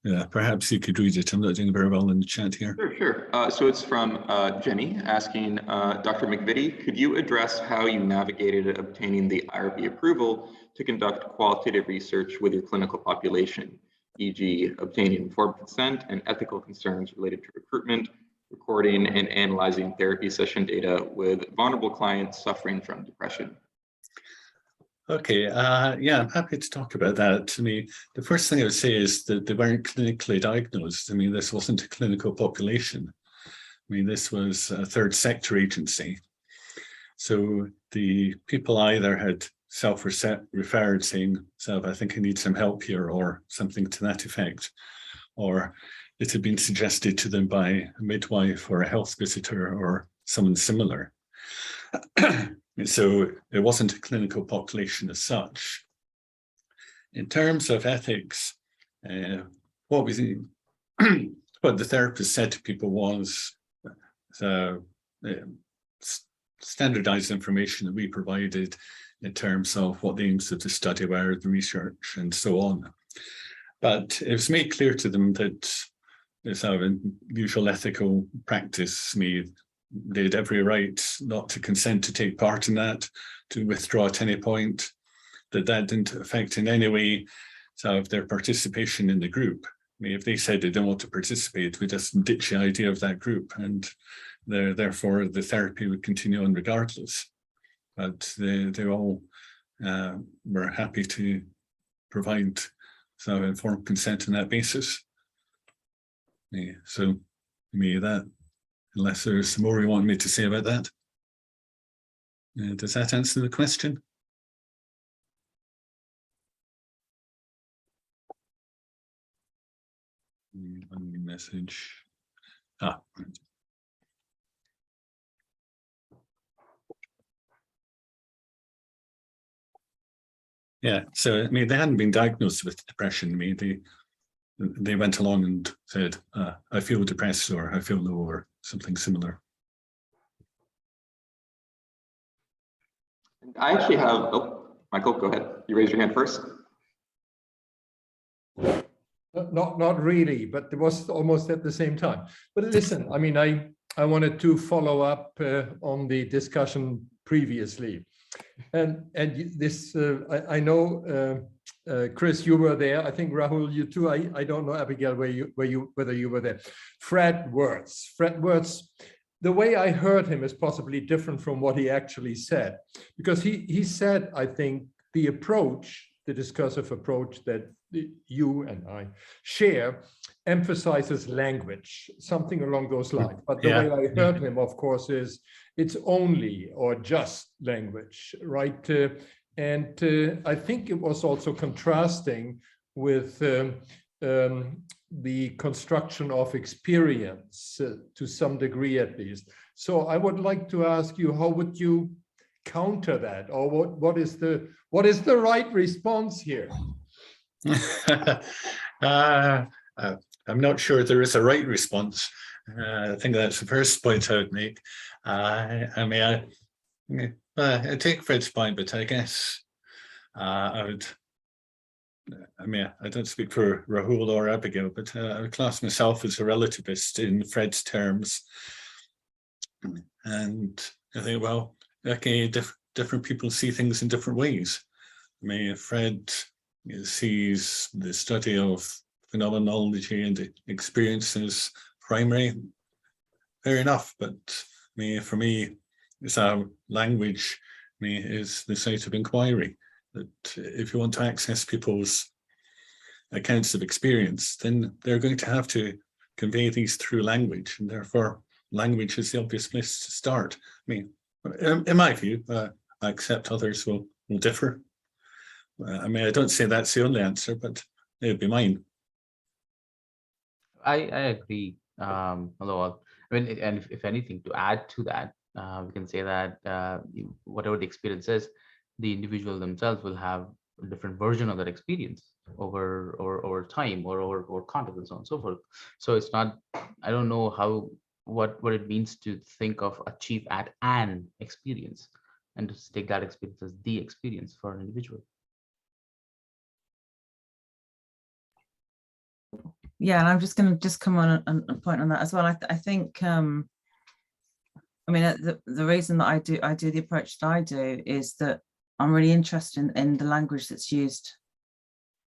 Yeah, perhaps you could read it. I'm not doing very well in the chat here. Sure. So it's from Jenny asking, Dr. McVittie, could you address how you navigated obtaining the IRB approval to conduct qualitative research with your clinical population, e.g. obtaining informed consent and ethical concerns related to recruitment, recording and analyzing therapy session data with vulnerable clients suffering from depression? Okay, yeah, I'm happy to talk about that. I mean, the first thing I would say is that they weren't clinically diagnosed. I mean, this wasn't a clinical population. I mean, this was a third sector agency. So the people either had self-referred saying, so I think I need some help here, or something to that effect, or it had been suggested to them by a midwife or a health visitor or someone similar. So it wasn't a clinical population as such. In terms of ethics, what the therapist said to people was standardized information that we provided in terms of what the aims of the study were, the research, and so on. But it was made clear to them that it's our usual ethical practice. They had every right not to consent to take part in that, to withdraw at any point, that didn't affect in any way their participation in the group. I mean, if they said they don't want to participate, we just ditch the idea of that group, and therefore the therapy would continue on regardless. But they all were happy to provide informed consent on that basis. Yeah, so that, unless there's more you want me to say about that. Does that answer the question? Message. Right. Yeah, so I mean, they hadn't been diagnosed with depression. I mean, they went along and said, I feel depressed, or I feel low, or something similar. I actually have, Michael, go ahead. You raised your hand first. Not really, but it was almost at the same time. But listen, I mean, I wanted to follow up on the discussion previously. And this, I know, Chris, you were there. I think Rahul, you too. I don't know, Abigail, whether you were there. Fred Wirtz. The way I heard him is possibly different from what he actually said, because he said, I think, the approach, the discursive approach that you and I share, emphasizes language, something along those lines. But the way I heard him, of course, is it's only or just language, right? And I think it was also contrasting with the construction of experience to some degree, at least. So I would like to ask you, how would you counter that, or what is the right response here? I'm not sure there is a right response. I think that's the first point I would make. I take Fred's point, but I guess I don't speak for Rahul or Abigail, but I would class myself as a relativist in Fred's terms. And I think, well, okay, different people see things in different ways. I mean, Fred sees the study of phenomenology and experience as primary, fair enough. But I mean, for me, it's our language. I mean, is the site of inquiry. That if you want to access people's accounts of experience, then they're going to have to convey these through language, and therefore language is the obvious place to start. I mean, in my view, I accept others will differ, I mean, I don't say that's the only answer, but it would be mine. I agree. Hello all. I mean, and if anything, to add to that, we can say that whatever the experience is, the individual themselves will have a different version of that experience over time or over context and so on and so forth. So it's not, I don't know how what it means to think of achieve at an experience and to take that experience as the experience for an individual. Yeah, and I'm just going to come on a point on that as well. I think, I mean, the reason that I do the approach that I do is that I'm really interested in the language that's used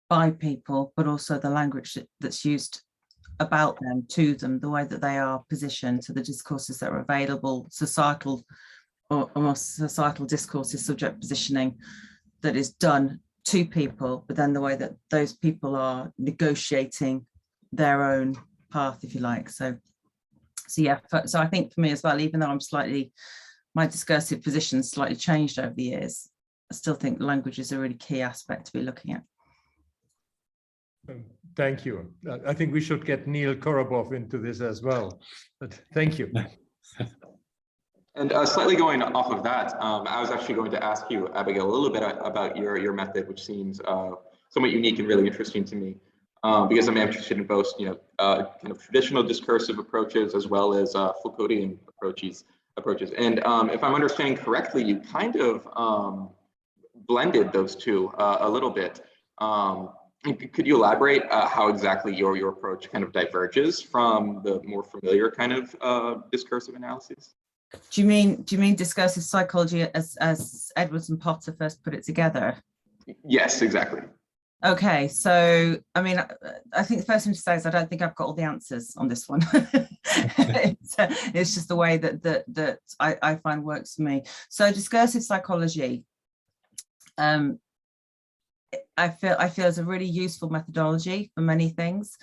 by people, but also the language that's used about them, to them, the way that they are positioned, so the discourses that are available, societal or almost societal discourses, subject positioning that is done to people, but then the way that those people are negotiating their own path, if you like. So yeah, so I think for me as well, even though my discursive position's slightly changed over the years, I still think language is a really key aspect to be looking at. Thank you. I think we should get Neil Korobov into this as well, but thank you. And slightly going off of that, I was actually going to ask you, Abigail, a little bit about your method, which seems somewhat unique and really interesting to me, because I'm interested in both, kind of traditional discursive approaches as well as Foucauldian approaches. And if I'm understanding correctly, you kind of blended those two a little bit. Could you elaborate how exactly your approach kind of diverges from the more familiar kind of discursive analyses? Do you mean discursive psychology as Edwards and Potter first put it together? Yes, exactly. Okay, so I mean, I think the first thing to say is I don't think I've got all the answers on this one. It's just the way that I find works for me. So discursive psychology, I feel is a really useful methodology for many things,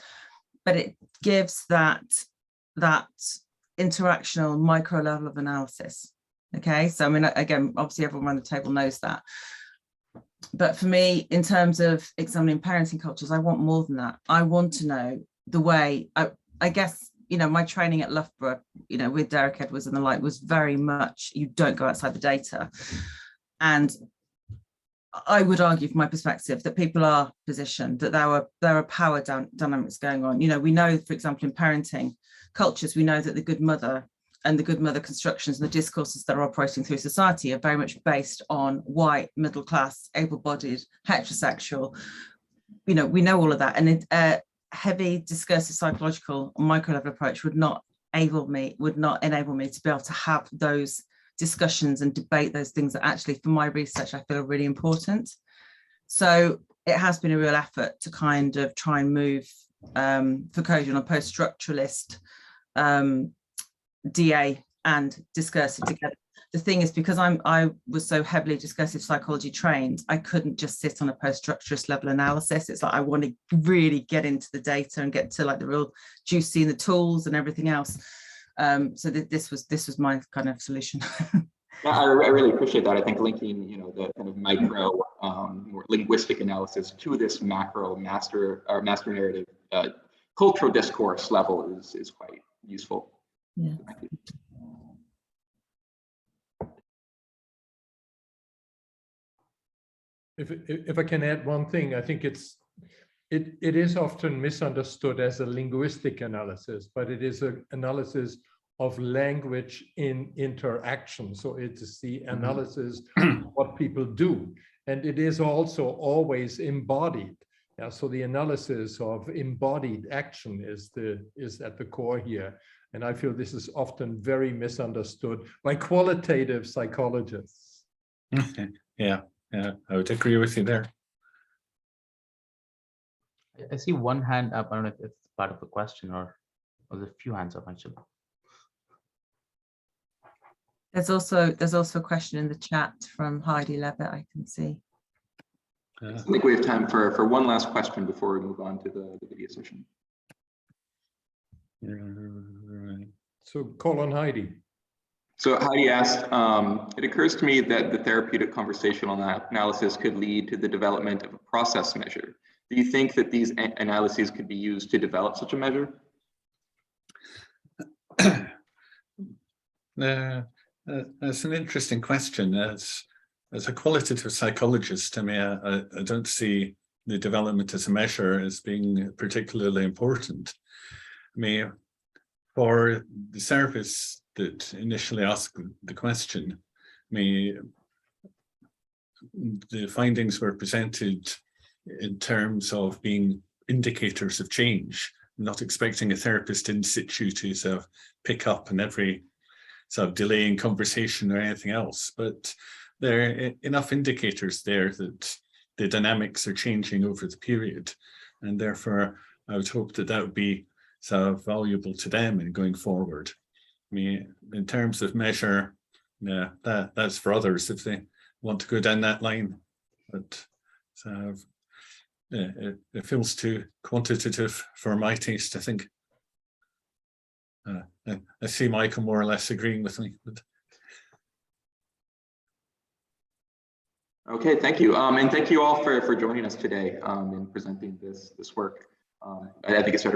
but it gives that interactional micro level of analysis. Okay, so I mean, again, obviously everyone around the table knows that. But for me, in terms of examining parenting cultures, I want more than that. I want to know the way, I guess, my training at Loughborough, with Derek Edwards and the like, was very much, you don't go outside the data. And I would argue from my perspective that people are positioned, that there are power dynamics going on. We know, for example, in parenting cultures, we know that the good mother and the good mother constructions and the discourses that are operating through society are very much based on white, middle class, able-bodied, heterosexual. We know all of that. And a heavy discursive psychological micro-level approach would not enable me to be able to have those discussions and debate those things that actually, for my research, I feel are really important. So it has been a real effort to kind of try and move Foucauldian or post-structuralist DA and discursive together. The thing is, because I was so heavily discursive psychology trained, I couldn't just sit on a post-structuralist level analysis. It's like I want to really get into the data and get to like the real juicy and the tools and everything else. So this was my kind of solution. Yeah, I really appreciate that. I think linking, the kind of micro, more linguistic analysis to this macro master narrative cultural discourse level is quite useful. Yeah. If I can add one thing, I think it is often misunderstood as a linguistic analysis, but it is an analysis of language in interaction. So it is the analysis of what people do, and it is also always embodied. Yeah, so the analysis of embodied action is at the core here, and I feel this is often very misunderstood by qualitative psychologists. Yeah, I would agree with you there. I see one hand up. I don't know if it's part of the question or there's a few hands up actually. There's also a question in the chat from Heidi Levitt, I can see. I think we have time for one last question before we move on to the video session. So call on Heidi. So Heidi asked, it occurs to me that the therapeutic conversational analysis could lead to the development of a process measure. Do you think that these analyses could be used to develop such a measure? That's an interesting question. As a qualitative psychologist, I mean, I don't see the development as a measure as being particularly important. I mean, for the therapists that initially asked the question, I mean, the findings were presented in terms of being indicators of change, not expecting a therapist in situ to sort of pick up on every sort of delay in conversation or anything else, but there are enough indicators there that the dynamics are changing over the period, and therefore I would hope that that would be sort of valuable to them in going forward. I mean, in terms of measure, yeah, that's for others if they want to go down that line, but sort of, yeah, it feels too quantitative for my taste, I think. I see Michael more or less agreeing with me. But... Okay, thank you. And thank you all for joining us today in presenting this work. I think it's sort of